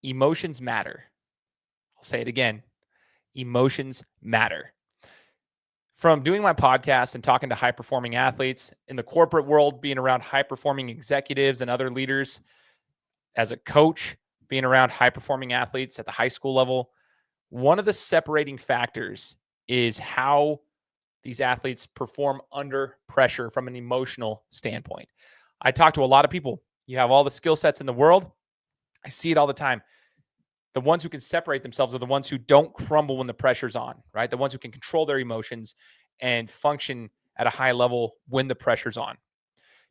Emotions matter. I'll say it again. Emotions matter. From doing my podcast and talking to high-performing athletes in the corporate world, being around high-performing executives and other leaders, as a coach, being around high-performing athletes at the high school level, one of the separating factors is how these athletes perform under pressure from an emotional standpoint. I talk to a lot of people. You have all the skill sets in the world. I see it all the time. The ones who can separate themselves are the ones who don't crumble when the pressure's on, right? The ones who can control their emotions and function at a high level when the pressure's on.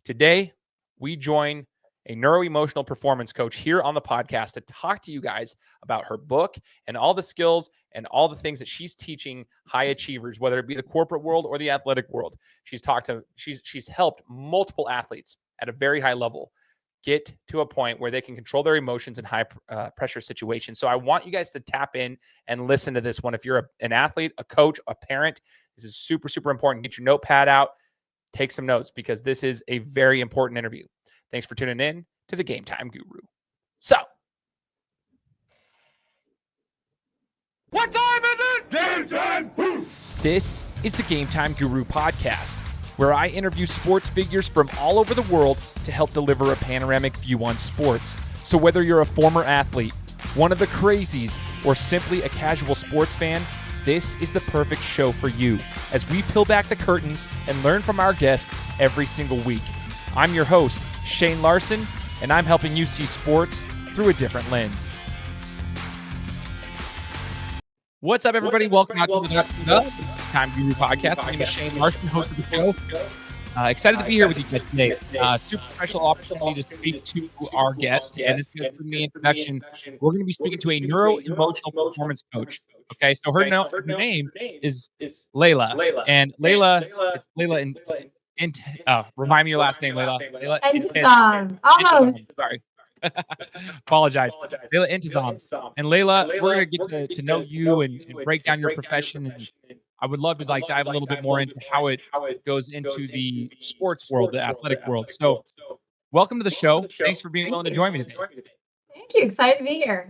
Today, we join a neuro-emotional performance coach here on the podcast to talk to you guys about her book and all the skills and all the things that she's teaching high achievers, whether it be the corporate world or the athletic world. She's helped multiple athletes at a very high level get to a point where they can control their emotions in high pressure situations. So I want you guys to tap in and listen to this one. If you're an athlete, a coach, a parent, this is super, super important. Get your notepad out, take some notes, because this is a very important interview. Thanks for tuning in to the Gametime Guru. So, what time is it? Game time! This is the Gametime Guru podcast, where I interview sports figures from all over the world to help deliver a panoramic view on sports. So whether you're a former athlete, one of the crazies, or simply a casual sports fan, this is the perfect show for you as we peel back the curtains and learn from our guests every single week. I'm your host, Shane Larson, and I'm helping you see sports through a different lens. What's up, everybody? Welcome to the Time Guru podcast. My name is Shane Larson, host of the show. Excited to be here with you guys today. Super special opportunity to speak to our guest. And it's just for the introduction. We're going to be speaking to a neuro-emotional performance coach. Okay, so her name is Leila. And Leila, it's Leila remind me your last name, Leila. Leila Entezam. Sorry. Apologize. Leila Entezam. And Leila, we're going to get to know you and break down your profession. And I would love to dive a little bit more into how it goes into the sports world, the athletic world. So welcome to the show. Thanks for being willing to join me today. Thank you. Excited to be here.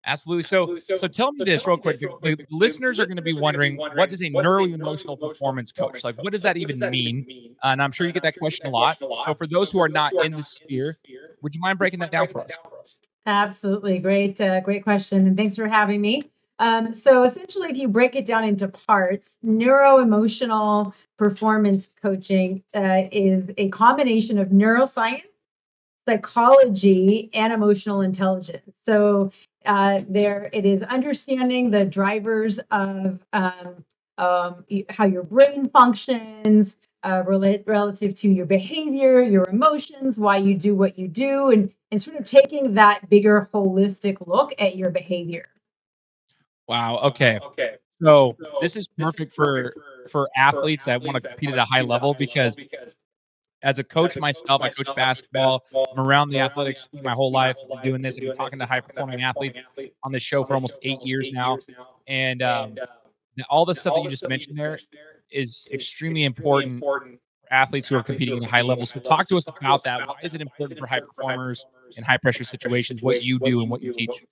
Absolutely. So tell me this real quick. The listeners are going to be wondering, what is a neuro-emotional performance coach? Like, what does that even mean? And I'm sure you get that question a lot. So for those who are not in the sphere, would you mind breaking that down for us? Absolutely. Great question. And thanks for having me. So essentially, if you break it down into parts, neuro-emotional performance coaching is a combination of neuroscience, psychology, and emotional intelligence. So there it is understanding the drivers of how your brain functions relative to your behavior, your emotions, why you do what you do, and sort of taking that bigger holistic look at your behavior. Wow. Okay. So this is perfect for athletes that want to compete at a high level, because as a coach myself, I coach basketball. I'm around the athletics my whole life. I've been doing this. I've been talking to high-performing athletes on this show for almost 8 years now. And all the stuff that you just mentioned there is extremely important for athletes who are competing at a high level. So talk to us about that. Why is it important for high performers in high-pressure situations, what you do and what you teach?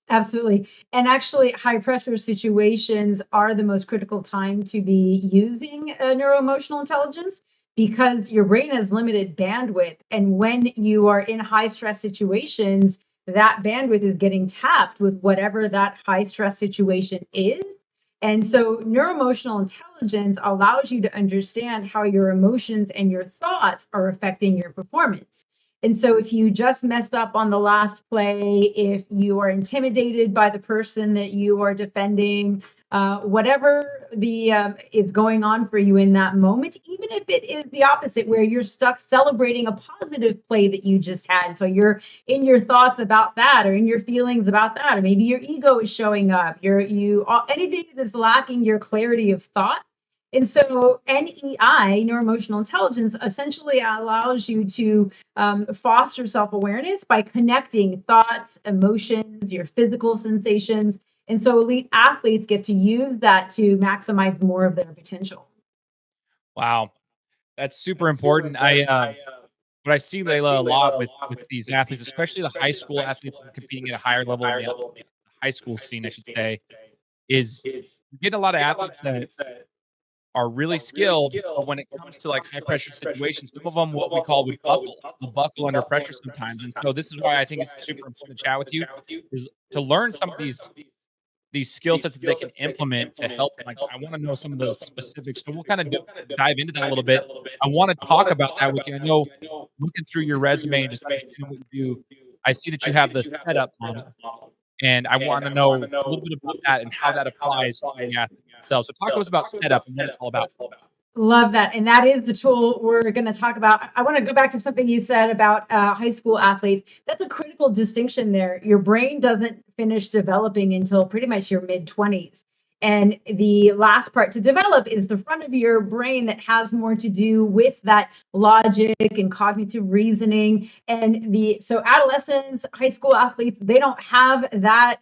Absolutely. And actually, high pressure situations are the most critical time to be using neuro-emotional intelligence, because your brain has limited bandwidth. And when you are in high stress situations, that bandwidth is getting tapped with whatever that high stress situation is. And so neuro-emotional intelligence allows you to understand how your emotions and your thoughts are affecting your performance. And so if you just messed up on the last play, if you are intimidated by the person that you are defending, whatever is going on for you in that moment, even if it is the opposite, where you're stuck celebrating a positive play that you just had. So you're in your thoughts about that, or in your feelings about that, or maybe your ego is showing up. Anything that is lacking your clarity of thought. And so NEI, neuro-emotional intelligence, essentially allows you to foster self-awareness by connecting thoughts, emotions, your physical sensations. And so elite athletes get to use that to maximize more of their potential. Wow. That's super important. what I see, Layla, a lot with these athletes, especially the high school athletes that are competing at a higher level in the high school scene, I should say, is you get a lot of athletes that are really skilled, but when it comes to like high pressure situations, some of them what we call would buckle. They'll buckle under pressure sometimes. And so this is why I think it's super important to chat with you is to learn some of these skill sets that they can implement to help them. Like I want to know some of the specifics. So we'll kind of dive into that a little bit. I want to talk about that with you. I know looking through your resume and just understanding what you do, I see that you have the setup model. And I want to know a little bit about that and how that applies to the athlete themselves. So talk to us about setup and what it's all about. Love that. And that is the tool we're going to talk about. I want to go back to something you said about high school athletes. That's a critical distinction there. Your brain doesn't finish developing until pretty much your mid 20s. And the last part to develop is the front of your brain that has more to do with that logic and cognitive reasoning. And so adolescents, high school athletes, they don't have that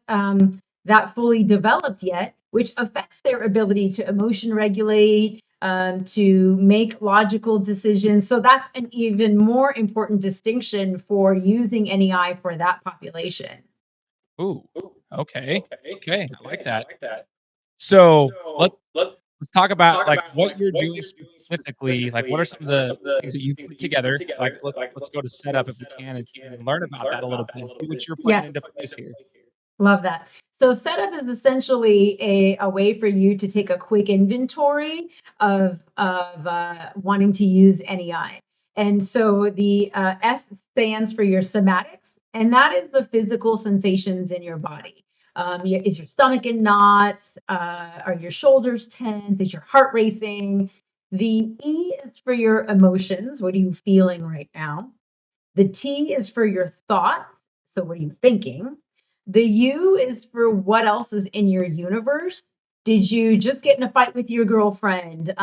fully developed yet, which affects their ability to emotion regulate, to make logical decisions. So that's an even more important distinction for using NEI for that population. Ooh, okay. Okay. I like that. So let's talk about like what you're doing specifically. Like what are some of the things that you put together? Like let's go to setup if we can and learn about that a little bit and see what you're putting Yes. into place here. Love that. So setup is essentially a way for you to take a quick inventory of wanting to use NEI. And so the S stands for your somatics, and that is the physical sensations in your body. Is your stomach in knots? Are your shoulders tense? Is your heart racing? The E is for your emotions. What are you feeling right now? The T is for your thoughts. So what are you thinking? The U is for what else is in your universe. Did you just get in a fight with your girlfriend?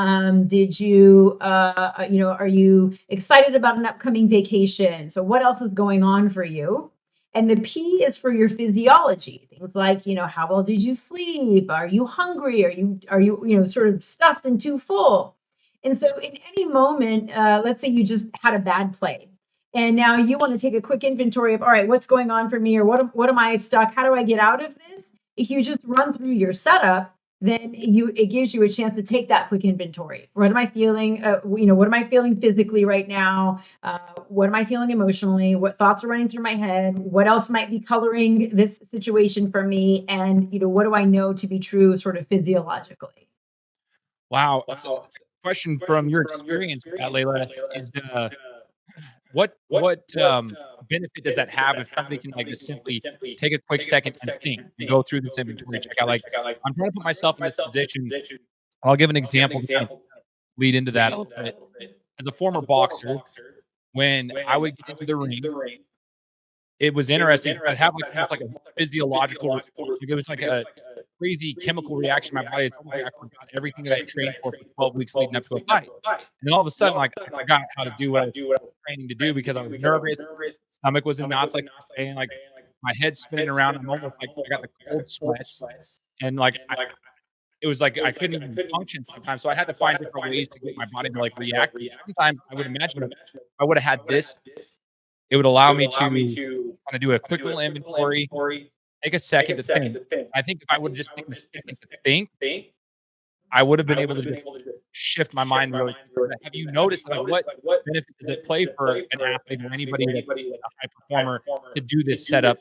Did you, are you excited about an upcoming vacation? So what else is going on for you? And the P is for your physiology. Things like, how well did you sleep? Are you hungry? Are you sort of stuffed and too full? And so in any moment, let's say you just had a bad play. And now you want to take a quick inventory of, all right, what's going on for me, or what am I stuck? How do I get out of this? If you just run through your setup, then it gives you a chance to take that quick inventory. What am I feeling? What am I feeling physically right now? What am I feeling emotionally? What thoughts are running through my head? What else might be coloring this situation for me? And what do I know to be true, sort of physiologically? Wow. So question from your experience with that, Layla, is what benefit does that have if somebody can like just simply take a quick second and think and go through this inventory check out? Like I'm trying to put myself in this position. I'll give an example to kind of lead into that a little bit. As a former boxer, when I would get into the ring, it was interesting because I'd have like almost like a physiological response. Like it was like a crazy chemical reaction in my body. It's almost like I forgot everything that I trained for 12 weeks leading up to a fight. And then all of a sudden, like I forgot how to do what I was training to do because I was nervous. Stomach was in knots, like you're saying, like my head's spinning around. I'm almost like I got the cold sweats, and like it was like I couldn't even function sometimes. So I had to find different ways to get my body to like react. And sometimes I would imagine if I would have had this, it would allow me to kind of do a quick little inventory, take a second to think. I think if I would have just taken a second to think, I would have been able to just shift my mind really quickly. Have you noticed like what benefit does it play for an athlete or anybody that's a high performer to do this setup?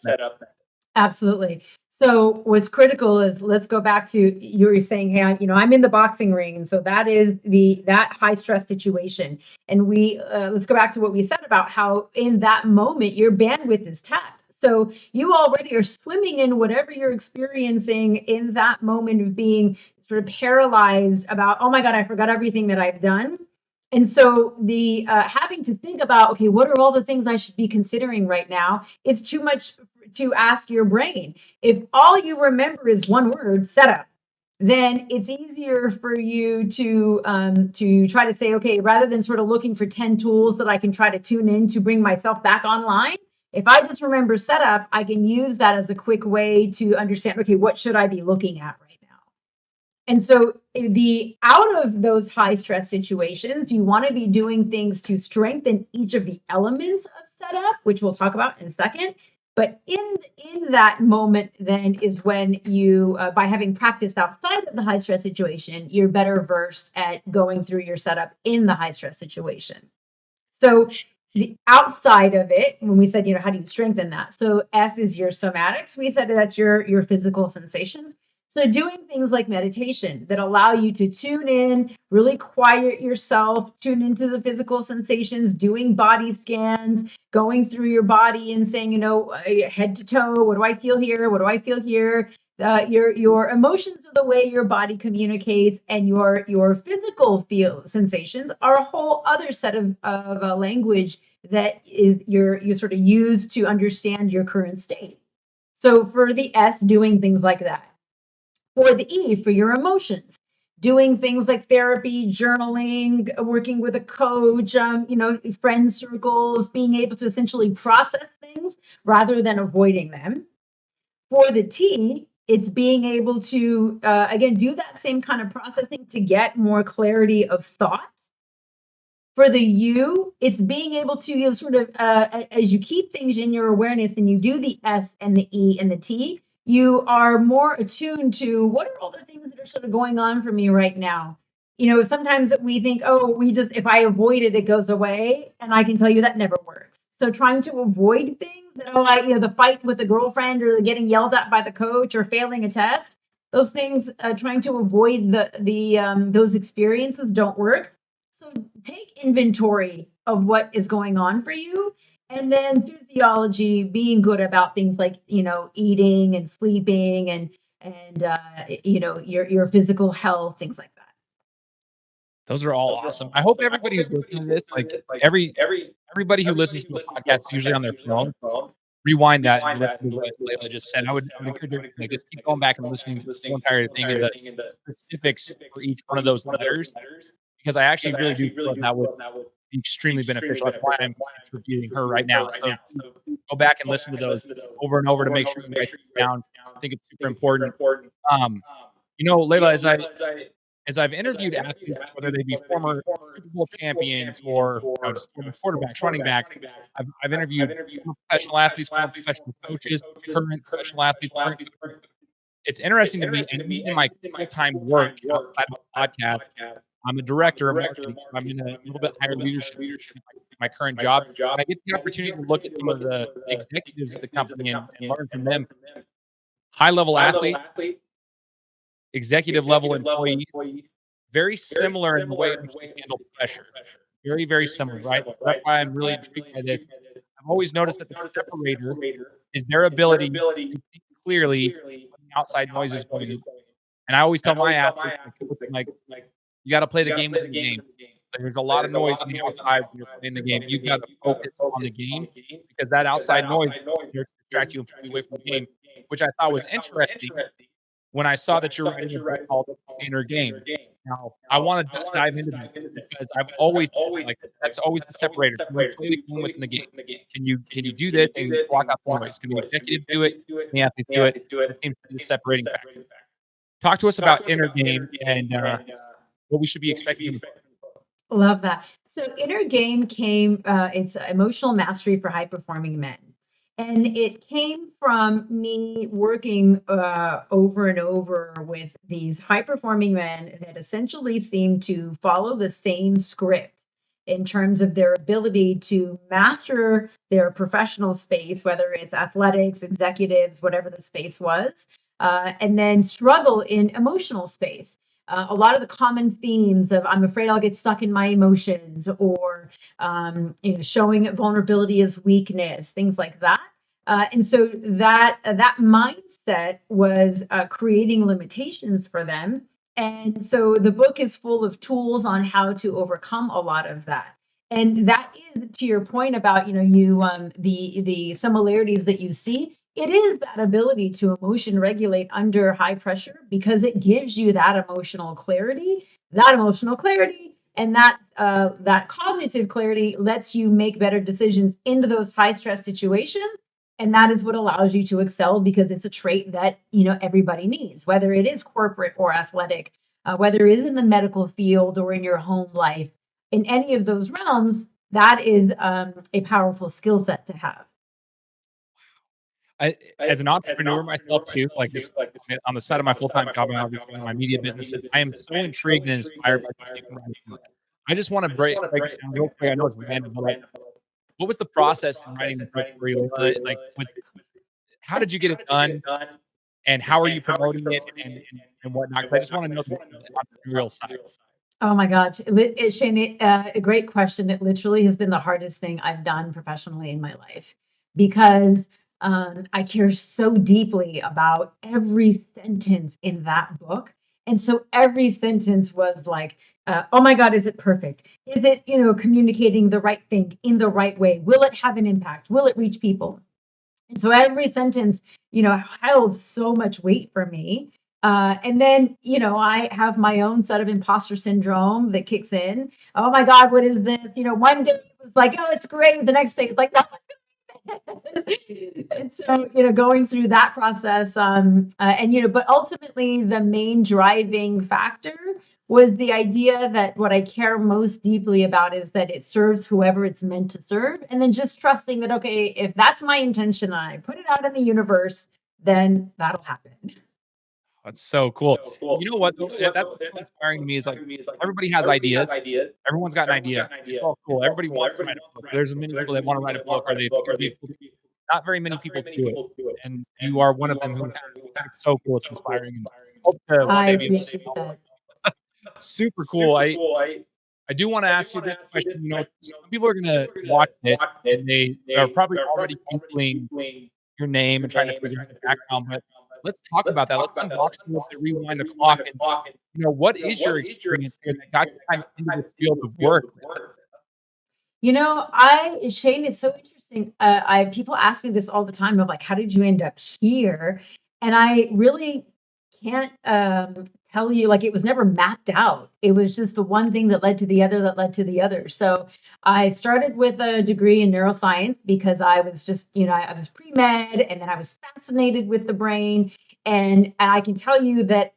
Absolutely. So what's critical is, let's go back to, you were saying, hey, I'm in the boxing ring, and so that is that high stress situation. And let's go back to what we said about how in that moment your bandwidth is tapped. So you already are swimming in whatever you're experiencing in that moment of being sort of paralyzed about, oh my God, I forgot everything that I've done. And so the having to think about, okay, what are all the things I should be considering right now, is too much to ask your brain. If all you remember is one word, setup, then it's easier for you to try to say, okay, rather than sort of looking for 10 tools that I can try to tune in to bring myself back online, if I just remember setup, I can use that as a quick way to understand, okay, what should I be looking at right now? And so out of those high stress situations, you want to be doing things to strengthen each of the elements of setup, which we'll talk about in a second. But in that moment, then is when you, by having practiced outside of the high stress situation, you're better versed at going through your setup in the high stress situation. So the outside of it, when we said, how do you strengthen that? So S is your somatics. We said that's your physical sensations. So doing things like meditation that allow you to tune in, really quiet yourself, tune into the physical sensations, doing body scans, going through your body and saying, head to toe, what do I feel here? What do I feel here? Your emotions are the way your body communicates, and your physical sensations are a whole other set of language that is you sort of use to understand your current state. So for the S, doing things like that. For the E, for your emotions, doing things like therapy, journaling, working with a coach, friend circles, being able to essentially process things rather than avoiding them. For the T, it's being able to, again, do that same kind of processing to get more clarity of thought. For the U, it's being able to sort of, as you keep things in your awareness and you do the S and the E and the T, you are more attuned to what are all the things that are sort of going on for me right now. Sometimes we think, if I avoid it, it goes away. And I can tell you that never works. So trying to avoid things that the fight with a girlfriend or getting yelled at by the coach or failing a test, those things, trying to avoid those experiences don't work. So take inventory of what is going on for you. And then physiology, being good about things like, eating and sleeping and your physical health, things like that. Those are all awesome. I hope everybody who's listening to this, everybody who listens to the podcast is usually on their phone. Rewind that and listen to what Leila just said. I would encourage you to just keep going back and listening to the whole entire thing and the specifics for each one of those letters, because I actually really do feel that would be extremely beneficial. That's why I'm interviewing her right now. So go back and listen to those over and over to make sure you write them down. I think it's super important. Leila, as I've interviewed athletes, whether they be former Super Bowl champions or just former quarterbacks, running backs, I've interviewed former professional athletes, former professional coaches, current professional athletes, current coaches. It's interesting to me, and in my full-time work outside of the podcast, I'm a director of marketing. So I'm in a little bit higher leadership in my current job. And I get the opportunity to look at some of the executives at the company and learn from them. High-level athlete, executive level employees, very similar in the way in which they handle pressure. Very, very similar, right? That's why I'm really intrigued by this. I've always noticed that the separator is their ability to think clearly when the outside noise is going on. And I always tell my athletes, you got to play the game within the game. There's a lot of noise on the outside when you're playing the game. You've got to focus on the game, because that outside noise is there to distract you and pull you away from the game, which I thought was interesting when I saw that you're writing a book called Inner Game. Now, I want to dive into this because I've always said, that's always the separator. Can you play the game within the game? Can you do this and block out the noise? Can the executives do it? Can the athletes do it? That seems to be the separating factor. Talk to us about Inner Game and what we should be expecting from the book. Love that. So Inner Game came, it's emotional mastery for high-performing men. And it came from me working over and over with these high-performing men that essentially seem to follow the same script in terms of their ability to master their professional space, whether it's athletics, executives, whatever the space was, and then struggle in emotional space. A lot of the common themes of I'm afraid I'll get stuck in my emotions, or showing vulnerability as weakness, things like that. And so that mindset was creating limitations for them. And so the book is full of tools on how to overcome a lot of that. And that is, to your point about the similarities that you see. It is that ability to emotion regulate under high pressure, because it gives you that emotional clarity. And that cognitive clarity lets you make better decisions into those high stress situations. And that is what allows you to excel, because it's a trait that everybody needs, whether it is corporate or athletic whether it is in the medical field or in your home life, in any of those realms, that is a powerful skill set to have. As an entrepreneur myself too, like just on the side of my full-time job, and obviously on my media businesses, I am so intrigued and inspired by the human writing book. I just want to break it down real quick. I know it's random, but like, what was the process in writing the book for you? Like, how did you get it done, and how are you promoting it and whatnot? 'Cause I just want to know the entrepreneurial side. Oh my gosh, Shane, a great question. It literally has been the hardest thing I've done professionally in my life because I care so deeply about every sentence in that book. And so every sentence was like, oh my God, is it perfect? Is it, communicating the right thing in the right way? Will it have an impact? Will it reach people? And so every sentence, held so much weight for me. And then, I have my own set of imposter syndrome that kicks in. Oh my God, what is this? One day it was like, oh, it's great. The next day it's like, no. And so, going through that process, but ultimately the main driving factor was the idea that what I care most deeply about is that it serves whoever it's meant to serve. And then just trusting that, okay, if that's my intention and I put it out in the universe, then that'll happen. That's so cool. You know what, though? That's what's so inspiring to me is, like, everybody has ideas. Everyone's got an idea. It's all cool. Everybody wants to write a book. There's many people that wanna write a book or they think it'd be cool. Not very many people do it, and you are one of them who have. I think it's so cool. It's inspiring, and hope to one I day be able appreciate that. super cool. I do wanna ask you this question. Some people are gonna watch this, and they are probably already Googling your name and trying to figure out your background, but let's talk about that. Let's unbox a little bit, rewind the clock, and what is your experience here that got you kind of into this field of work? Shane, it's so interesting. I People ask me this all the time of like, how did you end up here? And I really can't tell you, like, it was never mapped out. It was just the one thing that led to the other that led to the other. So I started with a degree in neuroscience because I was just, I was pre-med and then I was fascinated with the brain. And I can tell you that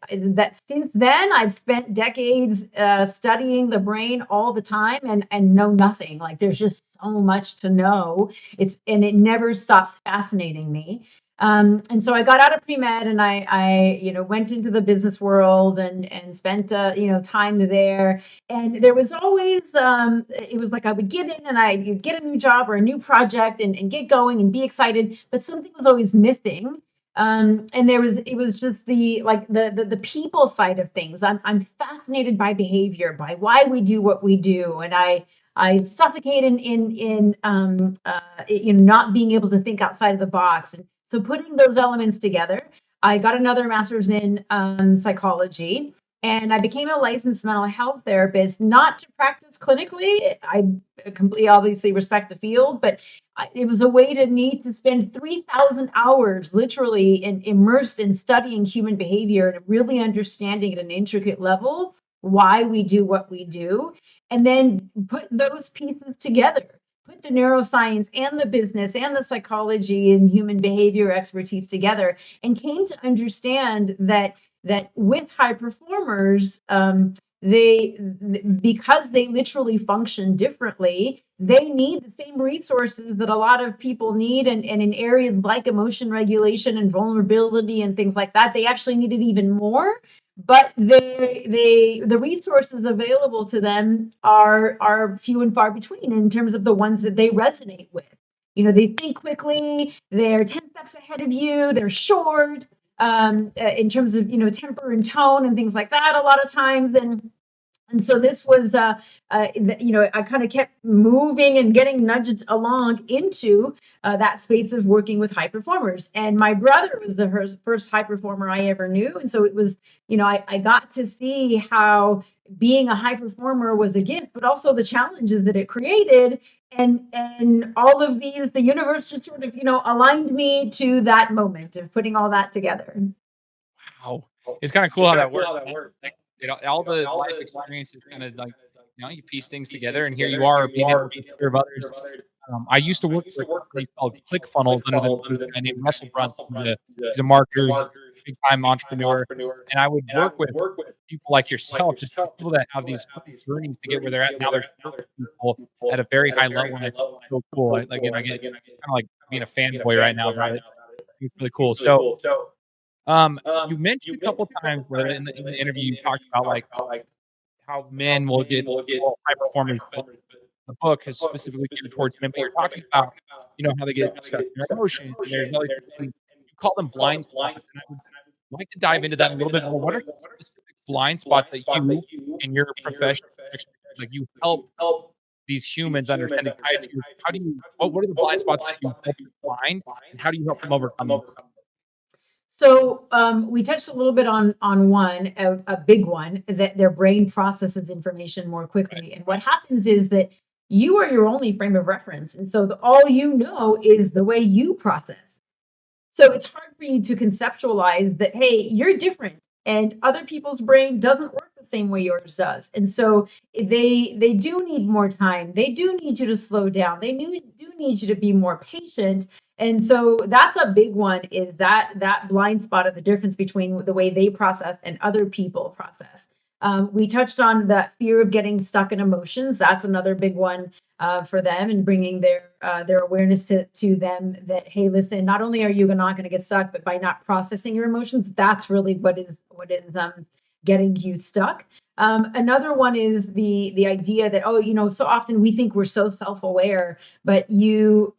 since then I've spent decades studying the brain all the time and know nothing. Like there's just so much to know. It never stops fascinating me. And so I got out of pre-med and I went into the business world and spent, time there. And there was always, it was like I would get in and I'd get a new job or a new project and get going and be excited, but something was always missing. And it was just the people side of things. I'm fascinated by behavior, by why we do what we do. And I suffocate in not being able to think outside of the box. And so putting those elements together, I got another master's in psychology, and I became a licensed mental health therapist, not to practice clinically. I completely obviously respect the field, but it was a way to need to spend 3,000 hours literally immersed in studying human behavior and really understanding at an intricate level why we do what we do, and then put those pieces together. Put the neuroscience and the business and the psychology and human behavior expertise together, and came to understand that with high performers, because they literally function differently, they need the same resources that a lot of people need, and in areas like emotion regulation and vulnerability and things like that, they actually need it even more. But the resources available to them are few and far between in terms of the ones that they resonate with. They think quickly, they're 10 steps ahead of you, they're short, in terms of temper and tone and things like that a lot of times. And so this was, I kind of kept moving and getting nudged along into that space of working with high performers. And my brother was the first high performer I ever knew. And so it was, I got to see how being a high performer was a gift, but also the challenges that it created. And all of these, the universe just sort of, aligned me to that moment of putting all that together. Wow. It's kinda cool how that works. Like, all the life experiences kinda like, you piece things together, and here you are being able to serve others. I used to work for a company called ClickFunnels under the guy named Russell Brunson. He's a marketer, he's big time entrepreneur, and I would work with people like yourself, just these people that have these journeys to get where they're at. Now they're serving people at a very high level, and I think it's so cool. I get kind of like being a fanboy right now about it. It's really cool. So, you mentioned a couple times, Layla, in the interview, you talked about like how men will get well, high performers, but the book is specifically geared towards men. But you're talking about, how they get stuck in their emotions, and there's all these things, and you call them blind spots. And I would like to dive into that a little bit more. What are some specific blind spots that you, in your professional expertise, like you help these humans understand these high achievers? How do you? What are the blind spots that you help them find, and how do you help them overcome those? So we touched a little bit on one, a big one, that their brain processes information more quickly. And what happens is that you are your only frame of reference. And so all you know is the way you process. So it's hard for you to conceptualize that, hey, you're different and other people's brain doesn't work the same way yours does. And so they do need more time. They do need you to slow down. They do need you to be more patient. And so that's a big one, is that blind spot of the difference between the way they process and other people process. We touched on that fear of getting stuck in emotions. That's another big one for them, and bringing their awareness to them that, hey, listen, not only are you not going to get stuck, but by not processing your emotions, that's really what is getting you stuck. Another one is the idea that, so often we think we're so self-aware, but you're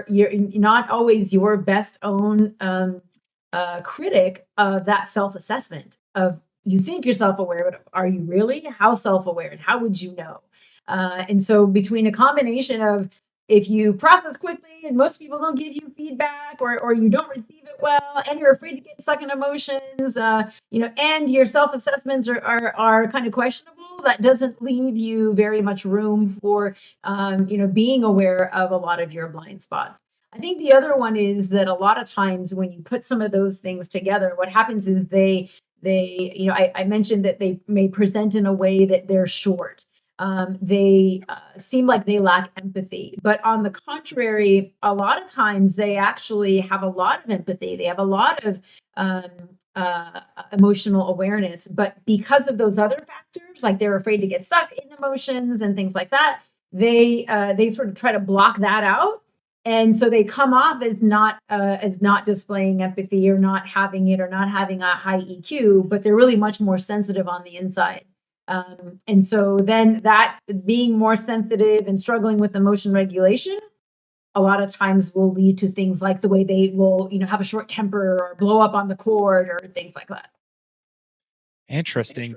not always your best own critic of that self-assessment of, you think you're self-aware, but are you really? How self-aware, and how would you know? And so between a combination of, if you process quickly and most people don't give you feedback, or you don't receive it well, and you're afraid to get stuck in emotions, and your self-assessments are kind of questionable, that doesn't leave you very much room for, being aware of a lot of your blind spots. I think the other one is that a lot of times when you put some of those things together, what happens is I mentioned that they may present in a way that they're short. They seem like they lack empathy, but on the contrary, a lot of times they actually have a lot of empathy. They have a lot of emotional awareness, but because of those other factors, like they're afraid to get stuck in emotions and things like that, they sort of try to block that out. And so they come off as not displaying empathy, or not having it, or not having a high EQ, but they're really much more sensitive on the inside. And so then that being more sensitive and struggling with emotion regulation, a lot of times will lead to things like the way they will, have a short temper or blow up on the court or things like that. Interesting.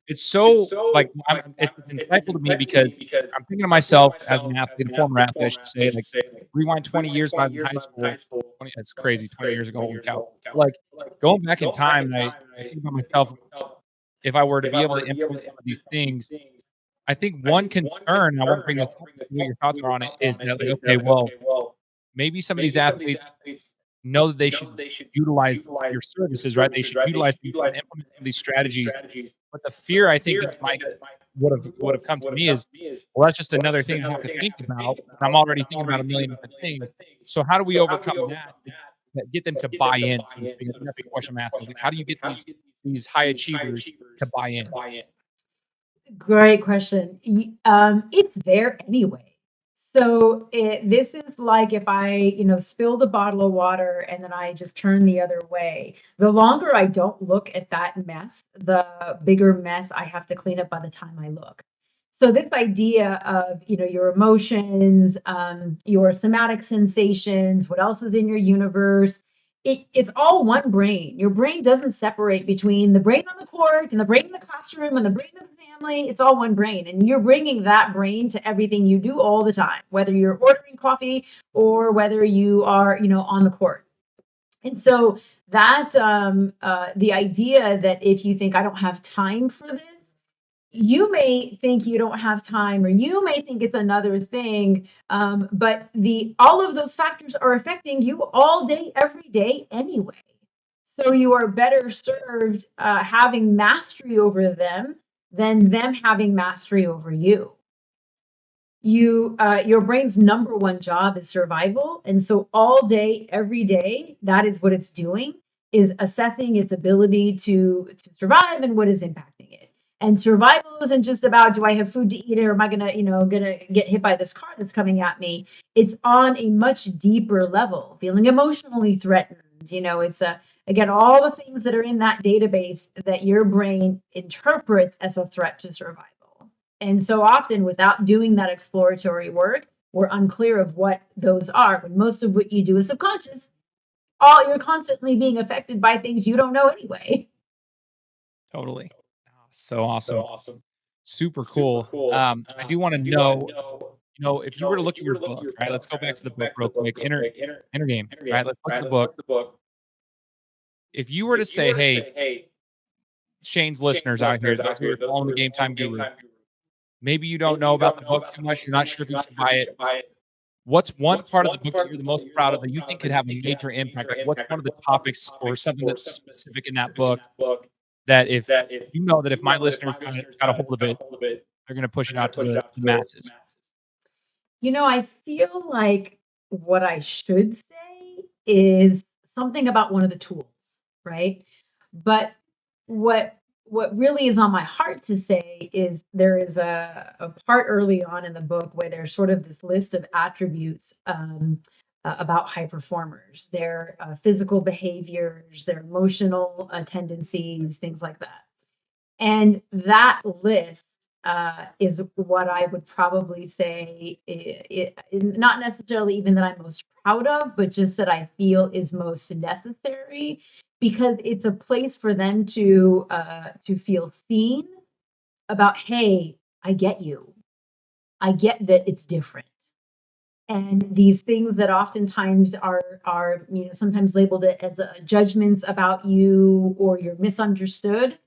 It's so like it's insightful to me because I'm thinking to myself as an athlete, a former athlete, I should say, like rewind 20 years when I was in high school. 20, that's crazy. 20 years ago, holy cow! Like going back in time, and I think about myself, if I were to be able to implement some of these things, I think one concern, and I want to bring this up, see what your thoughts are on it, is that like, okay, well, maybe some of these athletes know that they should utilize your services, right? They should utilize you and implement some of these strategies. But the fear I think that might would have come to me is, well, that's just another thing I have to think about. And I'm already thinking about a million different things. So how do we overcome that get them to buy in, so to speak? I think that's the question I'm asking. Like, how do you get these high achievers to buy in? Great question. It's there anyway. So this is like if I, spilled a bottle of water and then I just turn the other way. The longer I don't look at that mess, the bigger mess I have to clean up by the time I look. So this idea of, your emotions, your somatic sensations, what else is in your universe, it's all one brain. Your brain doesn't separate between the brain on the court and the brain in the classroom and the brain of the family. It's all one brain. And you're bringing that brain to everything you do all the time, whether you're ordering coffee or whether you are, on the court. And so that the idea that if you think, I don't have time for this, you may think you don't have time, or you may think it's another thing, but all of those factors are affecting you all day, every day anyway. So you are better served having mastery over them than them having mastery over you. Your brain's number one job is survival, and so all day, every day, that is what it's doing. is assessing its ability to survive and what is impacting it. And survival isn't just about, do I have food to eat, or am I gonna get hit by this car that's coming at me? It's on a much deeper level, feeling emotionally threatened. It's again, all the things that are in that database that your brain interprets as a threat to survival. And so often, without doing that exploratory work, we're unclear of what those are. When most of what you do is subconscious, you're constantly being affected by things you don't know anyway. Totally. So awesome. Super cool. I do want to know, if you were to look at your book, right? Let's go back to the book real quick. Inner game, right? Let's look at the book. If you were to say, hey, Shane's listeners out here, those who are following the Gametime Guru, maybe you don't know about the book too much. You're not sure if you should buy it. What's one part of the book that you're the most proud of that you think could have a major impact? Like, what's one of the topics or something that's specific in that book that if my listeners got a hold of it, they're going to push it out to the masses? I feel like what I should say is something about one of the tools, right? But what really is on my heart to say is there is a part early on in the book where there's sort of this list of attributes about high performers, their physical behaviors, their emotional tendencies, things like that. And that list is what I would probably say, not necessarily even that I'm most proud of, but just that I feel is most necessary, because it's a place for them to feel seen about, hey, I get you. I get that it's different. And these things that oftentimes are sometimes labeled as judgments about you, or you're misunderstood,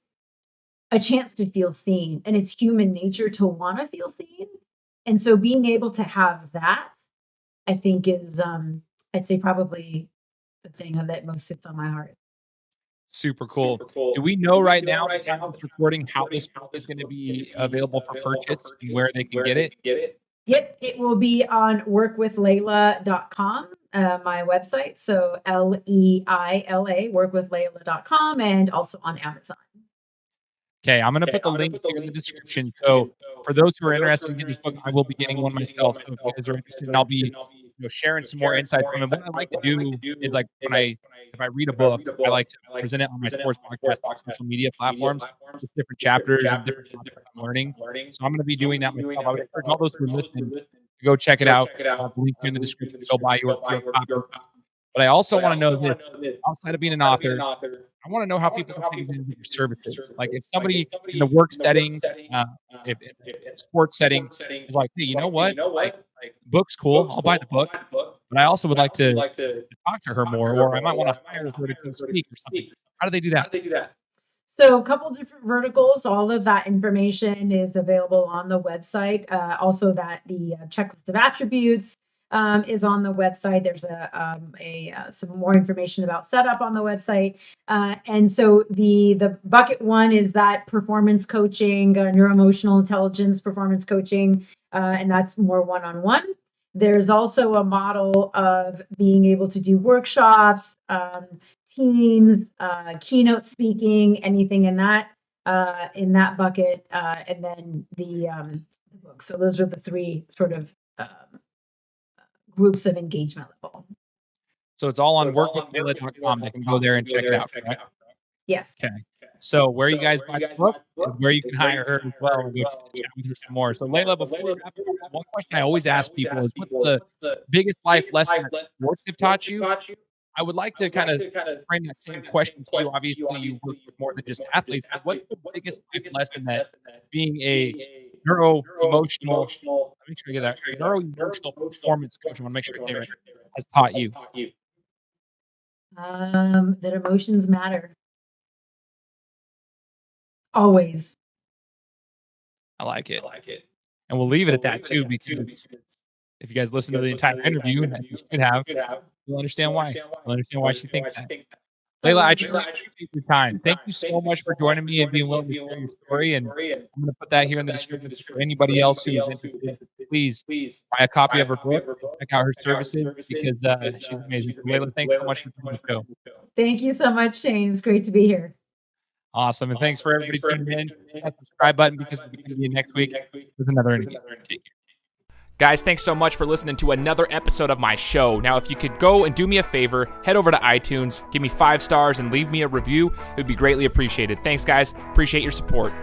a chance to feel seen. And it's human nature to want to feel seen. And so being able to have that, I think, is I'd say probably the thing that most sits on my heart. Super cool. Do we know right now, at the time of this recording, how this book is going to be available for purchase and where they can get it? Yep, it will be on workwithleila.com, my website. So Leila, workwithleila.com, and also on Amazon. Okay, I'm going to put the link here in the description. So for those who are interested in getting this book, I will be getting one myself. So if you guys are interested, and I'll be sharing some more insights from it. What I like to do is, like, if I read a book, I like to present it on my sports podcast and social media platforms, just different chapters and different topics I'm learning. So I'm going to be doing that myself. I would encourage all those who are listening to go check it out. I'll have the link here in the description to go buy your copy. But I also want to know this: outside of being an author, I want to know how people can take advantage of your services. Like, if somebody in the work setting, if sports setting is like, hey, you know what? Like, book's cool. I'll buy the book, but I also would like to talk to her more, or I might want to hire her to come speak or something. How do they do that? So a couple different verticals. All of that information is available on the website. Also, that the checklist of attributes is on the website. There's some more information about setup on the website. And so the bucket one is that performance coaching, neuro-emotional intelligence performance coaching, and that's more one-on-one. There's also a model of being able to do workshops, teams, keynote speaking, anything in that bucket, and then the book. So those are the three sort of groups of engagement level. So it's all on workwithleila.com. They can go there and check it out, correct? Yes. Okay. So where you guys buy the book is where you can hire her as well and go chat with her some more. So Leila, before we wrap up, one question I always ask people is, what's the biggest life lesson that sports have taught you? I would like to kind of frame that same question to you. Obviously, you work with more than just athletes, but what's the biggest life lesson that being a neuro-emotional, let me make sure I get that, neuro-emotional performance coach, I want to make sure I say it right, has taught you? That emotions matter. Always. I like it. And we'll leave it at that too, because if you guys listen to the entire interview, and you should have, you'll understand why. You'll understand why she thinks that. Leila, I truly appreciate your time. Thank you so much for joining me and being willing to share your story. And I'm going to put that here in the description for anybody else who is interested. Please buy a copy of her book, check out her services, because she's amazing. So Leila, thanks so much for doing the show. Thank you so much, Shane. It's great to be here. Awesome. And thanks for everybody tuning in. Hit that subscribe button because we'll be coming to you next week with another interview. Take care. Guys, thanks so much for listening to another episode of my show. Now, if you could go and do me a favor, head over to iTunes, give me 5 stars, and leave me a review, it would be greatly appreciated. Thanks, guys. Appreciate your support.